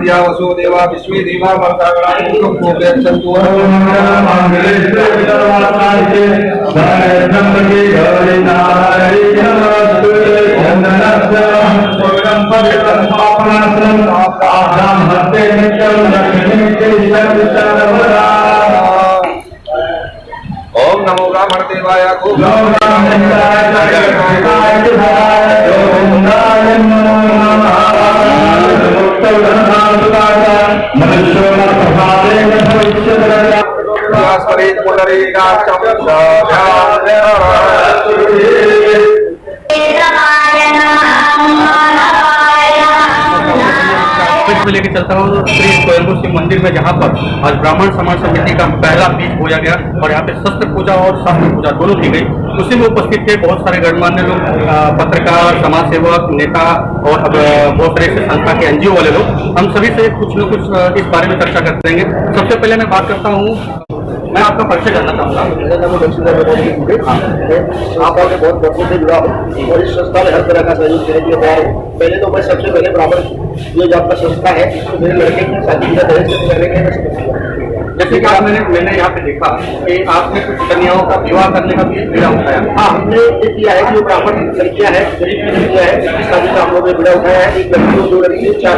विद्या वसो देवा विश्वे देवा वर्तागणां कोपेक्षन्तु ओम नमो ब्राह्मण देवाय में लेके चलता हूँ श्री स्वयंभू शिव मंदिर में, जहाँ पर आज ब्राह्मण समाज समिति का पहला बीज बोया गया और यहाँ पे शस्त्र पूजा और शास्त्र पूजा दोनों की गई। उसी में उपस्थित थे बहुत सारे गणमान्य लोग, पत्रकार, समाज सेवक, नेता और बहुत सारे संस्था के एनजीओ वाले लोग। हम सभी से कुछ न कुछ इस बारे में चर्चा करते रहेंगे। सबसे पहले मैं बात करता हूँ, मैं आपका परिचय जानना चाहूँगा। आप बहुत वर्षों से जुड़ा हूँ और इस संस्था में हर तरह का सहयोग देने के लिए तैयार हूँ। पहले तो मैं सबसे पहले ब्राह्मण ये जो आपका संस्था है इसको मेरे लड़के की शादी का दहेज करने के जैसे कि मैंने यहाँ पे देखा कि आपने कुछ कन्याओं का विवाह करने का भी बीड़ा उठाया। हाँ, हमने ये किया है कि जो ब्राह्मण लड़कियाँ हैं, गरीब की लड़कियाँ हैं, इसकी शादी का हम लोग ने बीड़ा उठाया है। एक लड़की को, दो लड़की, चार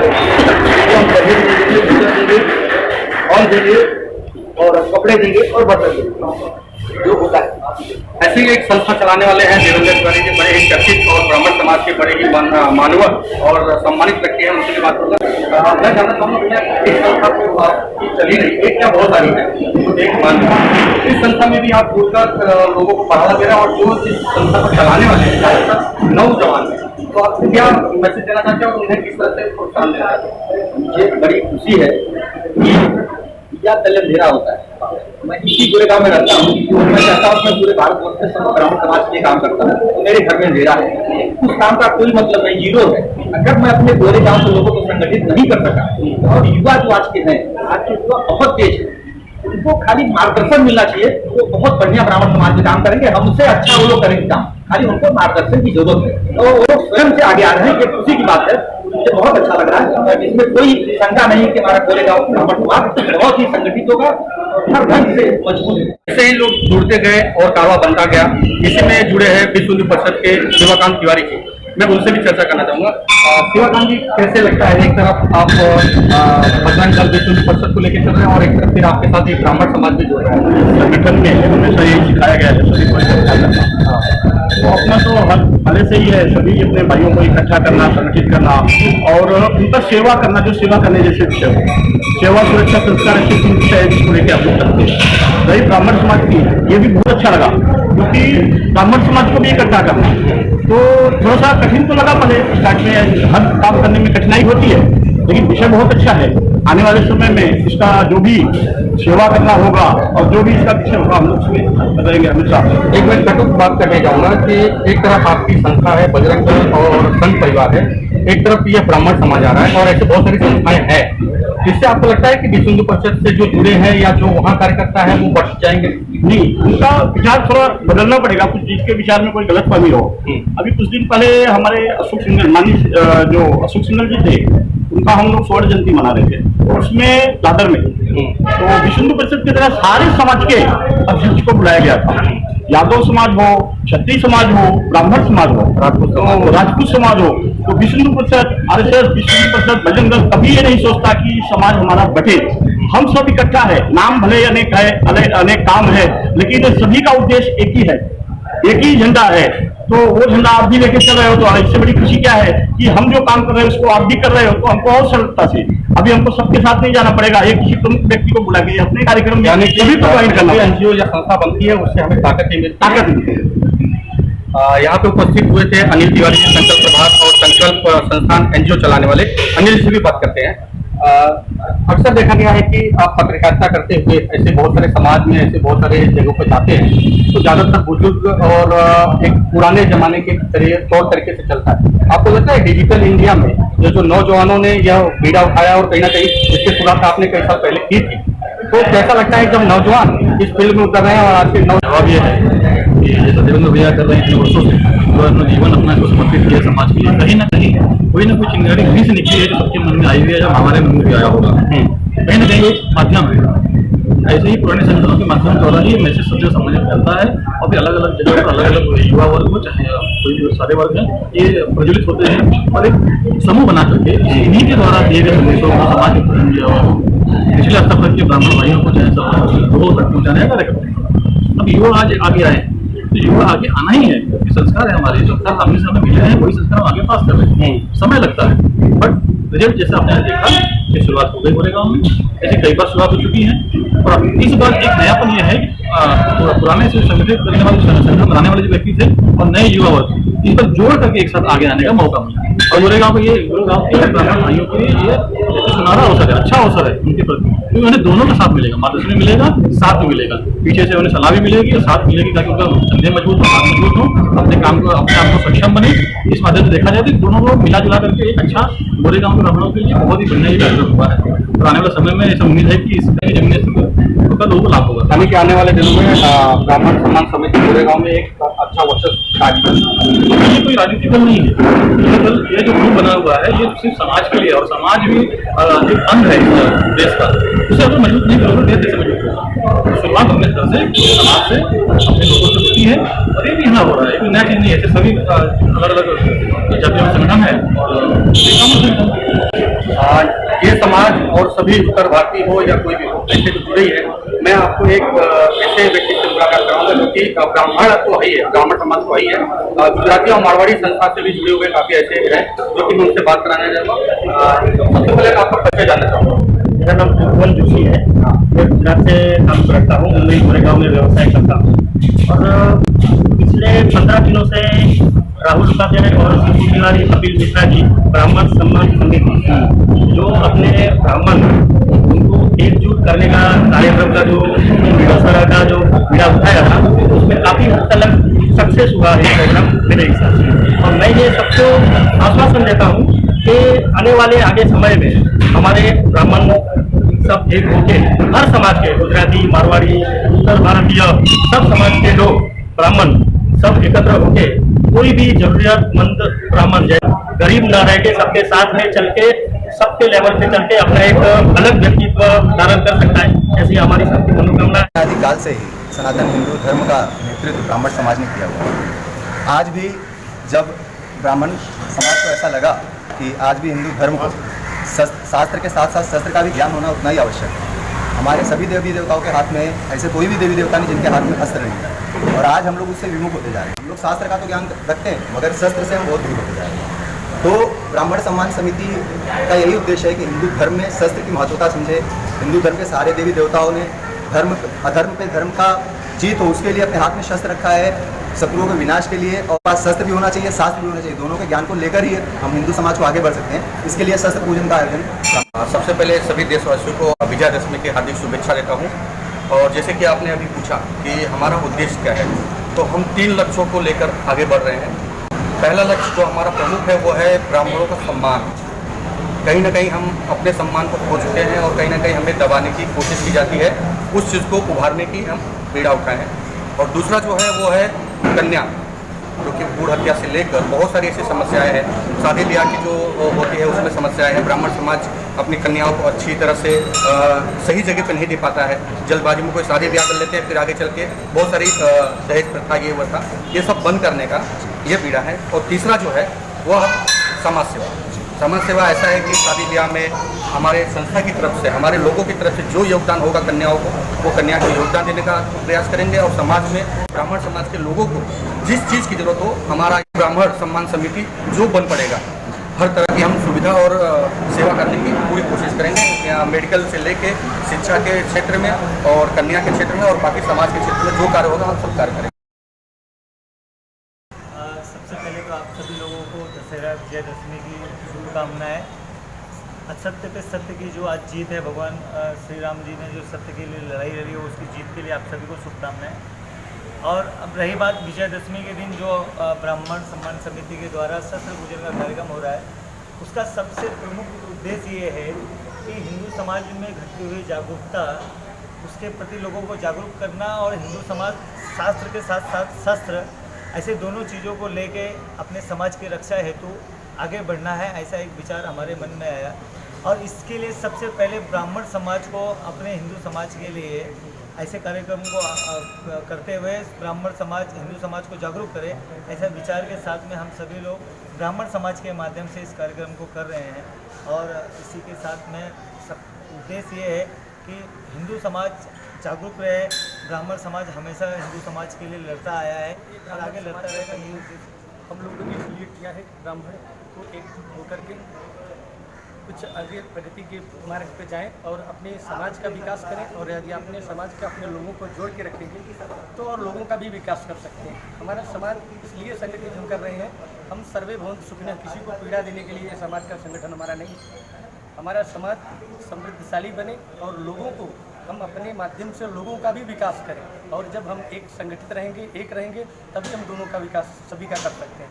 और देंगे और कपड़े देंगे और बर्तन देंगे जो होता है। ऐसे ही एक संस्था चलाने वाले हैं देवेंद्र तिवारी जी, बड़े ही चर्चित और ब्राह्मण समाज के बड़े ही मानवर और सम्मानित व्यक्ति हैं। उनसे बात होगा। मैं जानना चाहूँगा इस संस्था को चली रही है क्या बहुत सारी है, एक मान इस संस्था में भी आप जुड़कर लोगों को बढ़ावा दे रहे हैं और जो इस संस्था को चलाने वाले हैं नौजवान हैं, तो आप क्या मैसेज देना चाहते हो, उन्हें किस तरह से प्रोत्साहन देना चाहते हैं? मुझे बड़ी खुशी है कि या तले अंधेरा होता है। मैं इसी पूरे गांव में रहता हूँ, मैं चाहता हूँ मैं पूरे भारतवर्ष में सब ब्राह्मण समाज के लिए काम करता हूँ। तो मेरे घर में अंधेरा है, उस काम का कोई मतलब नहीं, जीरो है। अगर मैं अपने पूरे गांव के लोगों को संगठित नहीं कर सका, और युवा जो आज के हैं, आज के युवा बहुत तेज है, उनको खाली मार्गदर्शन मिलना चाहिए। वो बहुत बढ़िया ब्राह्मण समाज में काम करेंगे, हमसे अच्छा वो लोग करेंगे काम, खाली उनको मार्गदर्शन की जरूरत है। तो वो लोग स्वयं से आगे आ रहे हैं, ये खुशी की बात है। मुझे बहुत अच्छा लग रहा है, इसमें कोई शंका नहीं कि हमारा पूरे गाँव ब्राह्मण समाज बहुत ही संगठित होगा और हर ढंग से मजबूत है। ऐसे ही लोग जुड़ते गए और कारवा बनता गया। इसी में जुड़े हैं विश्व हिंदू परिषद के शिवाकांत तिवारी जी, मैं उनसे भी चर्चा करना चाहूँगा। शिवाकांत जी, कैसे लगता है, एक तरफ आप बजरंग दल विश्व हिंदू परिषद को लेकर चल रहे हैं और एक तरफ फिर आपके साथ एक ब्राह्मण समाज भी जुड़ रहा है। संगठन में हमेशा यही सिखाया गया है सभी को इकट्ठा करना, तो अपना तो हर पहले से ही है, सभी अपने भाइयों को इकट्ठा करना, संगठित करना और उनका सेवा करना, जो सेवा करने जैसे विषय हो, सेवा सुरक्षा संस्कार ऐसे 3 विषय है जिसको लेकर आप लोग करते हैं। रही ब्राह्मण समाज की, ये भी बहुत अच्छा लगा क्योंकि ब्राह्मण समाज को भी इकट्ठा करना तो थोड़ा सा कठिन तो लगा पहले स्टार्ट में, हर काम करने में कठिनाई होती है, लेकिन विषय बहुत अच्छा है। आने वाले समय में इसका जो भी सेवा करना होगा और जो भी इसका विषय होगा हम लोग उसमें बताएंगे हमेशा। एक मैं कटुक बात करने जाऊंगा कि एक तरफ आपकी संस्था है बजरंग दल और संघ परिवार है, एक तरफ ये ब्राह्मण समाज आ रहा है और ऐसे बहुत सारी संस्थाएं हैं। इससे आपको लगता है कि विश्व हिंदू परिषद से जो जुड़े हैं या जो वहाँ कार्यकर्ता है वो बढ़ जाएंगे? नहीं, उनका विचार थोड़ा बदलना पड़ेगा, कुछ जिसके विचार में कोई गलत फहमी हो। अभी कुछ दिन पहले हमारे अशोक सिंघल, माननीय जो अशोक सिंघल जी थे, उनका हम लोग स्वर्ण जयंती मना रहे थे और उसमें दादर में तो विश्व हिंदू परिषद की तरह सारे समाज के अध्यक्ष को बुलाया गया था। यादव समाज हो, क्षत्रिय समाज हो, ब्राह्मण समाज हो, राजपूत समाज हो, तो विश्व हिंदू परिषद, RSS, विश्व हिंदू परिषद, बजरंग दल कभी ये नहीं सोचता कि समाज हमारा बटे। हम सब इकट्ठा है, नाम भले अनेक है, अनेक काम है, लेकिन सभी का उद्देश्य एक ही है, एक ही झंडा है। तो वो झंडा आप भी लेके चल रहे हो, तो इससे बड़ी खुशी क्या है कि हम जो काम कर रहे हैं उसको आप भी कर रहे हो, तो हमको और सरलता से अभी हमको सबके साथ नहीं जाना पड़ेगा, एक किसी प्रमुख व्यक्ति को बुला के अपने कार्यक्रम में सभी प्रोवाइड करना। एनजीओ या संस्था बनती है उससे हमें ताकत मिलती है। यहाँ पे उपस्थित हुए थे अनिल तिवारी जी, संकल्प प्रभात और संकल्प संस्थान एनजीओ चलाने वाले। अनिल से भी बात करते हैं। अक्सर देखा गया है कि आप पत्रकारिता करते हुए ऐसे बहुत सारे समाज में, ऐसे बहुत सारे जगहों पर जाते हैं तो ज्यादातर बुजुर्ग और एक पुराने जमाने के तौर तरीके से चलता है। आपको लगता है डिजिटल इंडिया में जो नौजवानों ने यह बीड़ा उठाया और कहीं ना कहीं इसकी शुरुआत आपने कई साल पहले की थी, तो कैसा लगता है जब नौजवान इस फील्ड में उतर रहे हैं और आज के नौजवान ये है कि जैसा देवेंद्र भैया कर रहे हैं इतने वर्षों से, जो अपना जीवन अपना को समर्पित किया समाज के लिए, कहीं ना कहीं कोई ना कोई चिंगारी वहीं से निकली है जो सबके मन में आई हुई है, या हमारे मन में भी आया होगा। कहीं ना कहीं एक माध्यम है, ऐसे ही पुराने संगठनों के माध्यम द्वारा ही मैसेज सब समझ में आता है, और फिर अलग अलग जगह पर अलग अलग युवा वर्ग को, चाहे कोई भी सारे वर्ग हैं, ये प्रज्वलित होते हैं और एक समूह बना करके इन्हीं के द्वारा दिए गए संदेशों को समाज पिछले स्तर तक के ब्राह्मण भाइयों को चाहे लोगों तक पहुँचाने का कार्य करते हैं। अब युवा आज आगे आए, तो युवा आगे आना ही है, क्योंकि संस्कार है हमारे, जो संस्कार सामने से हमें मिले हैं वही संस्कार हम आगे पास कर रहे हैं। समय लगता है, बट रिजल्ट जैसा आपने देखा कि शुरुआत हो गई पूरे गाँव में, ऐसे कई बार शुरुआत हो चुकी है। और इस बार एक नयापन यह है कि पुराने से संगठित करने वाले, संगठन बनाने वाले जो व्यक्ति थे और नए युवा वर्ग, इन पर जोड़ करके एक साथ आगे आने का मौका मिला। और गोरेगांव में ये गोरेगांव के ब्राह्मण भाइयों के लिए ये सुनहरा अवसर है, अच्छा अवसर है उनके प्रति, क्योंकि उन्हें दोनों का साथ मिलेगा, मार्गदर्शन मिलेगा, साथ में मिलेगा, पीछे से उन्हें सलाह भी मिलेगी और साथ मिलेगी, ताकि उनका धंधे मजबूत हो, हाथ मजबूत हो, अपने काम को, अपने आप को सक्षम बने। इस माध्यम से देखा जाए तो दोनों को मिला जुला करके एक अच्छा गोरेगांव के ब्राह्मणों के लिए बहुत ही बढ़िया ये कार्यक्रम हुआ है। और आने वाले समय में ऐसा उम्मीद है कि इसका जमीन का लोगों को लाभ होगा। यानी कि आने वाले दिनों में ब्राह्मण सम्मान समिति गोरेगांव में एक अच्छा वर्चस्व कार्यक्रम। ये कोई राजनीतिक दल नहीं है, ये जो ग्रुप बना हुआ है ये सिर्फ समाज के लिए, और समाज भी एक अंग है देश का, उसे अगर मजबूत नहीं करोगे देश कैसे मजबूत होगा। शुरुआत अपने स्तर से, समाज से, अपने लोगों से होती है, और ये भी यहाँ हो रहा है, कोई नया चीज नहीं है, सभी अलग अलग जातियों में संगठन है और ये समाज और सभी उत्तर भारतीय हो या कोई भी हो, ऐसे जो जुड़े ही है। मैं आपको एक ऐसे व्यक्ति से मुलाकात कराऊंगा जो कि ब्राह्मण तो है ही है, ब्राह्मण समाज तो है ही है, गुजराती और मारवाड़ी संस्था से भी जुड़े हुए काफी ऐसे हैं जो कि मैं उनसे बात कराने जाऊँगा। सबसे पहले आपका परिचय जानना चाहूँगा। मेरा नाम त्रिभुवन जोशी है, मैं गुजरात से काम करता हूँ, मुंबई गोरेगांव में व्यवसाय करता हूँ। और पिछले 15 दिनों से राहुल उपाध्याय और शिवपुर तिवारी, कपिल मिश्रा जी, ब्राह्मण सम्मान समिति, जो अपने ब्राह्मण उनको एकजुट करने का कार्यक्रम का जो विधानसभा का जो बीड़ा उठाया था, उसमें काफी हद तक सक्सेस हुआ है प्रोग्राम मेरे हिसाब से। और मैं ये सबको आश्वासन देता हूँ कि आने वाले आगे समय में हमारे ब्राह्मण सब एक होके, हर समाज के, गुजराती, मारवाड़ी, उत्तर भारतीय, सब समाज के लोग ब्राह्मण सब एकत्र होके, कोई भी जरूरतमंद ब्राह्मण जैसे गरीब न रह के सबके साथ में चल के, सबके लेवल पे चल के अपना एक अलग व्यक्तित्व धारण कर सकता है, ऐसी हमारी सबकी मनोकामना है। आदिकाल से ही सनातन हिंदू धर्म का नेतृत्व ब्राह्मण समाज ने किया हुआ है। आज भी जब ब्राह्मण समाज को ऐसा लगा कि आज भी हिंदू धर्म को शास्त्र के साथ साथ शस्त्र का भी ज्ञान होना उतना ही आवश्यक है। हमारे सभी देवी देवताओं के हाथ में ऐसे कोई भी देवी देवता नहीं जिनके हाथ में अस्त्र नहीं है, और आज हम लोग उससे विमुख होते जा रहे हैं। हम लोग शास्त्र का तो ज्ञान रखते हैं, मगर शस्त्र से हम बहुत दूर होते जा रहे हैं। तो ब्राह्मण सम्मान समिति का यही उद्देश्य है कि हिंदू धर्म में शस्त्र की महत्वता समझे, हिंदू धर्म के सारे देवी देवताओं ने धर्म अधर्म पे धर्म का जीत हो उसके लिए अपने हाथ में शस्त्र रखा है, शत्रुओं के विनाश के लिए, और पास शस्त्र भी होना चाहिए, शास्त्र भी होना चाहिए। दोनों के ज्ञान को लेकर ही हम हिंदू समाज को आगे बढ़ सकते हैं। इसके लिए शस्त्र पूजन का आयोजन। सबसे पहले सभी देशवासियों को विजयादशमी की हार्दिक शुभेच्छा देता हूँ। और जैसे कि आपने अभी पूछा कि हमारा उद्देश्य क्या है, तो हम 3 लक्ष्यों को लेकर आगे बढ़ रहे हैं। पहला लक्ष्य जो हमारा प्रमुख है वो है ब्राह्मणों का सम्मान। कहीं ना कहीं हम अपने सम्मान को खो चुके हैं और कहीं ना कहीं हमें दबाने की कोशिश की जाती है, उस चीज़ को उभारने की हम बीड़ा उठाए हैं। और दूसरा जो है वो है कन्या, जो कि भ्रूण हत्या से लेकर बहुत सारी ऐसी समस्याएं हैं, शादी ब्याह की जो होती है उसमें समस्याएं हैं। ब्राह्मण समाज अपनी कन्याओं को अच्छी तरह से सही जगह पर नहीं दे पाता है, जल्दबाजी में कोई शादी ब्याह कर लेते हैं, फिर आगे चल के बहुत सारी दहेज प्रथा ये हुआ था, ये सब बंद करने का ये बीड़ा है। और तीसरा जो है वह समाज सेवा। समाज सेवा ऐसा है कि शादी ब्याह में हमारे संस्था की तरफ से, हमारे लोगों की तरफ से जो योगदान होगा कन्याओं को, वो कन्या को योगदान देने का प्रयास करेंगे। और समाज में ब्राह्मण समाज के लोगों को जिस चीज़ की जरूरत हो, हमारा ब्राह्मण सम्मान समिति जो बन पड़ेगा, हर तरह की हम सुविधा और सेवा करने की पूरी कोशिश करेंगे। मेडिकल से लेके शिक्षा के क्षेत्र में और कन्या के क्षेत्र में और बाकी समाज के क्षेत्र में जो कार्य होगा हम सब कार्य करेंगे। सबसे पहले तो आप सभी लोगों को दशहरा विजयदशमी की शुभकामनाएं। असत्य पे सत्य की जो आज जीत है, भगवान श्री राम जी ने जो सत्य के लिए लड़ाई लड़ी है, उसकी जीत के लिए आप सभी को शुभकामनाएं। और अब रही बात विजयदशमी के दिन जो ब्राह्मण सम्मान समिति के द्वारा शस्त्र पूजन का कार्यक्रम हो रहा है, उसका सबसे प्रमुख उद्देश्य ये है कि हिंदू समाज में घटती हुई जागरूकता, उसके प्रति लोगों को जागरूक करना और हिंदू समाज शास्त्र के साथ साथ शस्त्र, ऐसे दोनों चीज़ों को लेके अपने समाज की रक्षा हेतु आगे बढ़ना है, ऐसा एक विचार हमारे मन में आया। और इसके लिए सबसे पहले ब्राह्मण समाज को अपने हिंदू समाज के लिए ऐसे कार्यक्रम को करते हुए ब्राह्मण समाज हिंदू समाज को जागरूक करे, ऐसा विचार के साथ में हम सभी लोग ब्राह्मण समाज के माध्यम से इस कार्यक्रम को कर रहे हैं। और इसी के साथ में सब उद्देश्य ये है कि हिंदू समाज जागरूक रहे। ब्राह्मण समाज हमेशा हिंदू समाज के लिए लड़ता आया है और आगे लड़ता रहेगा। ये उद्देश्य हम लोगों ने इसलिए किया है ब्राह्मण को एकजुट होकर के कुछ आगे प्रगति के मार्ग पे जाएं और अपने समाज का विकास करें। और यदि अपने समाज के अपने लोगों को जोड़ के रखेंगे तो और लोगों का भी विकास कर सकते हैं। हमारा समाज इसलिए संगठित हम कर रहे हैं, हम सर्वे भवन्तु सुखिनः, किसी को पीड़ा देने के लिए समाज का संगठन हमारा नहीं। हमारा समाज समृद्धशाली बने और लोगों को हम अपने माध्यम से लोगों का भी विकास करें। और जब हम एक संगठित रहेंगे, एक रहेंगे, तभी हम दोनों का विकास सभी का कर सकते हैं।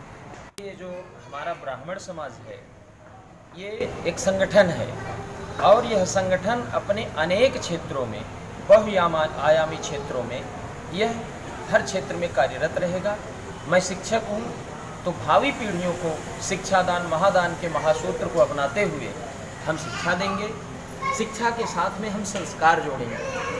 ये जो हमारा ब्राह्मण समाज है, ये एक संगठन है और यह संगठन अपने अनेक क्षेत्रों में, बहुआयामी क्षेत्रों में, यह हर क्षेत्र में कार्यरत रहेगा। मैं शिक्षक हूँ, तो भावी पीढ़ियों को शिक्षादान महादान के महासूत्र को अपनाते हुए हम शिक्षा देंगे। शिक्षा के साथ में हम संस्कार जोड़ेंगे,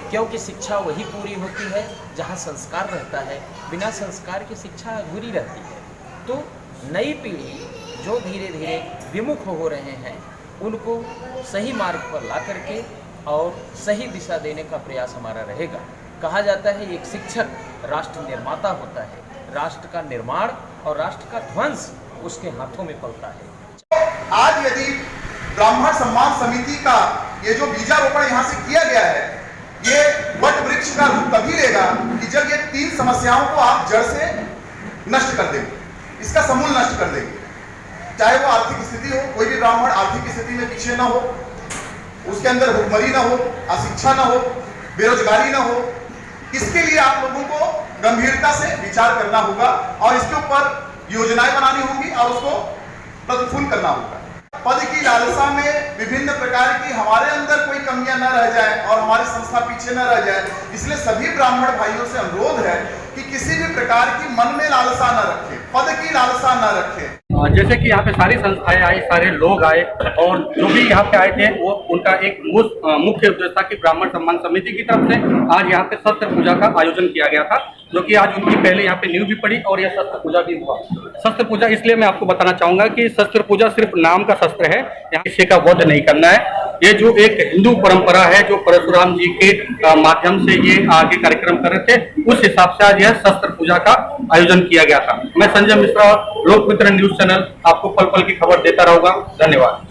क्योंकि शिक्षा वही पूरी होती है जहाँ संस्कार रहता है। बिना संस्कार की शिक्षा अधूरी रहती है। तो नई पीढ़ी जो धीरे धीरे विमुख हो रहे हैं, उनको सही मार्ग पर ला करके और सही दिशा देने का प्रयास हमारा रहेगा। कहा जाता है एक शिक्षक राष्ट्र निर्माता होता है। राष्ट्र का निर्माण और राष्ट्र का ध्वंस उसके हाथों में पलता है। आज यदि ब्राह्मण सम्मान समिति का ये जो बीजारोपण यहाँ से किया गया है, ये वट वृक्ष का रूप तभी लेगा कि जब ये 3 समस्याओं को आप जड़ से नष्ट कर देंगे, इसका समूल नष्ट कर देंगे। चाहे वो आर्थिक स्थिति हो, कोई भी ब्राह्मण आर्थिक स्थिति में पीछे ना हो, उसके अंदर भुखमरी ना हो, अशिक्षा ना हो, बेरोजगारी ना हो। इसके लिए आप लोगों को गंभीरता से विचार करना होगा और इसके ऊपर योजनाएं बनानी होंगी और उसको प्रतिफूल करना होगा। पद की लालसा में विभिन्न प्रकार की हमारे अंदर कोई कमियां न रह जाए और हमारी संस्था पीछे न रह जाए, इसलिए सभी ब्राह्मण भाइयों से अनुरोध है कि किसी भी प्रकार की मन में लालसा न रखें, पद की लालसा न रखें। जैसे कि यहाँ पे सारी संस्थाएं आई, सारे लोग आए और जो भी यहाँ पे आए थे वो उनका एक मुख्य उद्देश्य था कि ब्राह्मण सम्मान समिति की तरफ से आज यहाँ पे शस्त्र पूजा का आयोजन किया गया था, जो कि आज उनकी पहले यहाँ पे नींव भी पड़ी और यह शस्त्र पूजा भी हुआ। शस्त्र पूजा इसलिए मैं आपको बताना चाहूंगा कि शस्त्र पूजा सिर्फ नाम का शस्त्र है, यहाँ किसी का वध नहीं करना है। ये जो एक हिंदू परंपरा है, जो परशुराम जी के माध्यम से ये आगे कार्यक्रम कर रहे थे, उस हिसाब से आज यह शस्त्र पूजा का आयोजन किया गया था। मैं संजय मिश्रा, लोकमित्र न्यूज चैनल आपको पल पल की खबर देता रहूंगा। धन्यवाद।